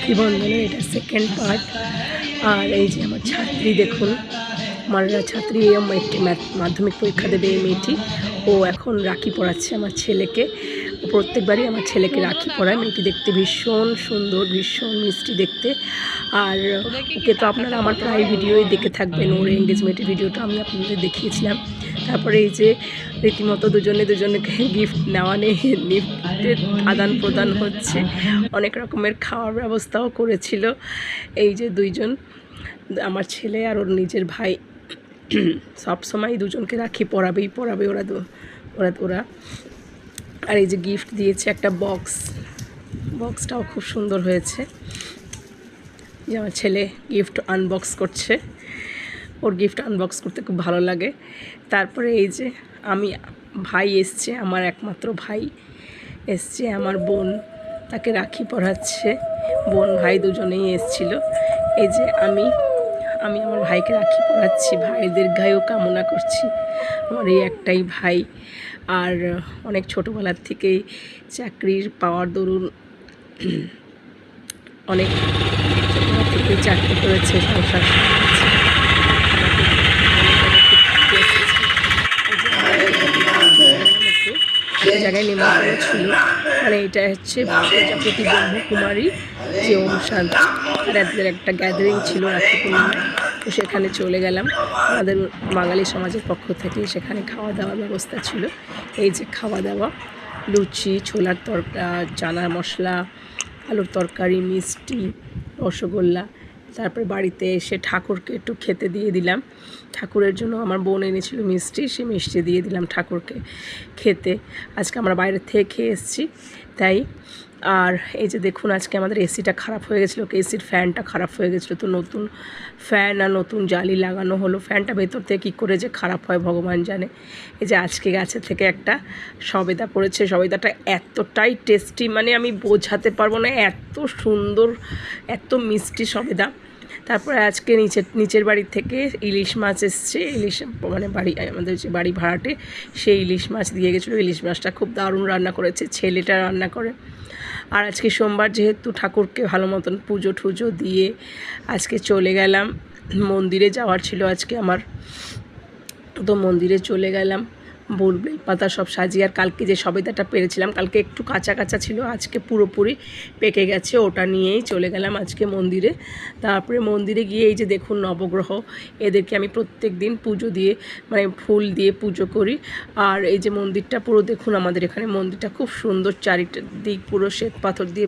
রাখি বন্ধনের এটা সেকেন্ড পার্ট। আর এই যে আমার ছাত্রী দেখুন, আমার ছাত্রী একটি মাধ্যমিক পরীক্ষা দেবে এই মেয়েটি। ও এখন রাখি পরাচ্ছে আমার ছেলেকে। ও প্রত্যেকবারই আমার ছেলেকে রাখি পরায়। মেয়েটি দেখতে ভীষণ সুন্দর, ভীষণ মিষ্টি দেখতে। আর ওকে তো আপনারা আমার প্রায় ভিডিওই দেখে থাকবেন, ওর এঙ্গেজমেন্টের ভিডিওটা আমি আপনাদের দেখিয়েছিলাম। তারপরে এই যে রীতিমতো দুজনকে গিফট নেওয়া নেই, গিফটের আদান প্রদান হচ্ছে। অনেক রকমের খাওয়ার ব্যবস্থাও করেছিল। এই যে দুইজন, আমার ছেলে আর ওর নিজের ভাই, সবসময় দুজনকে রাখি পরাবে ওরা। আর এই যে গিফট দিয়েছে একটা বক্সটাও খুব সুন্দর হয়েছে। যে আমার ছেলে গিফট আনবক্স করছে, ওর গিফট আনবক্স করতে খুব ভালো লাগে। তারপরে এই যে ভাই এসছে, আমার একমাত্র ভাই এসছে, আমার বোন তাকে রাখি পরাচ্ছে। বোন ভাই দুজনেই এসছিল। এই যে আমি আমার ভাইকে রাখি পরাচ্ছি, ভাইয়ের দীর্ঘায়ু কামনা করছি। আমার এই একটাই ভাই, আর অনেক ছোটোবেলার থেকেই চাকরির পাওয়ার দরুন অনেক ছোটোবেলা থেকেই চাকরি করেছে, সংসার জায়গায় নিমন্ত্রণ ছিল। মানে এটা হচ্ছে প্রজাপতি ব্রহ্মকুমারী যে অনুষ্ঠান, তাদের একটা গ্যাদারিং ছিল রাখি পূর্ণিমায়। তো সেখানে চলে গেলাম। আমাদের বাঙালি সমাজের পক্ষ থেকে সেখানে খাওয়া দাওয়ার ব্যবস্থা ছিল। এই যে খাওয়া দাওয়া, লুচি, ছোলার তরকারি, চানা মশলা, আলুর তরকারি, মিষ্টি, রসগোল্লা। তারপরে বাড়িতে এসে ঠাকুরকে একটু খেতে দিয়ে দিলাম। ঠাকুরের জন্য আমার বোন এনেছিল মিষ্টি, সেই মিষ্টি দিয়ে দিলাম ঠাকুরকে খেতে। আজকে আমরা বাইরে থেকে খেয়ে এসেছি তাই। আর এই যে দেখুন, আজকে আমাদের এসিটা খারাপ হয়ে গেছিলো, এসির ফ্যানটা খারাপ হয়ে গেছিলো। তো নতুন ফ্যান আর নতুন জালি লাগানো হলো। ফ্যানটা ভেতর থেকে কী করে যে খারাপ হয় ভগবান জানে। এই যে আজকে গাছের থেকে একটা সবেদা পড়েছে। সবেদাটা এতটাই টেস্টি, মানে আমি বোঝাতে পারবো না, এত সুন্দর, এত মিষ্টি সবেদা। তারপরে আজকে নিচের বাড়ি থেকে ইলিশ মাছ এসছে। ইলিশ মানে আমাদের যে বাড়ি ভাড়াটে, সেই ইলিশ মাছ দিয়ে গেছিলো। ইলিশ মাছটা খুব দারুণ রান্না করেছে, ছেলেটা রান্না করে। আর আজকে সোমবার যেহেতু, ঠাকুরকে ভালো মতন পুজো টুজো দিয়ে আজকে চলে গেলাম। মন্দিরে যাওয়ার ছিল আজকে আমার, তো মন্দিরে চলে গেলাম। বেল পাতা সব সাজিয়ে। আর কালকে যে সবেদাটা পেরেছিলাম, কালকে একটু কাঁচা কাঁচা ছিল, আজকে পুরোপুরি পেকে গেছে। ওটা নিয়েই চলে গেলাম আজকে মন্দিরে। তারপরে মন্দিরে গিয়ে এই যে দেখুন নবগ্রহ, এদেরকে আমি প্রত্যেক দিন পুজো দিয়ে, মানে ফুল দিয়ে পুজো করি। আর এই যে মন্দিরটা পুরো দেখুন, আমাদের এখানে মন্দিরটা খুব সুন্দর, চারিদিক পুরো শ্বেত পাথর দিয়ে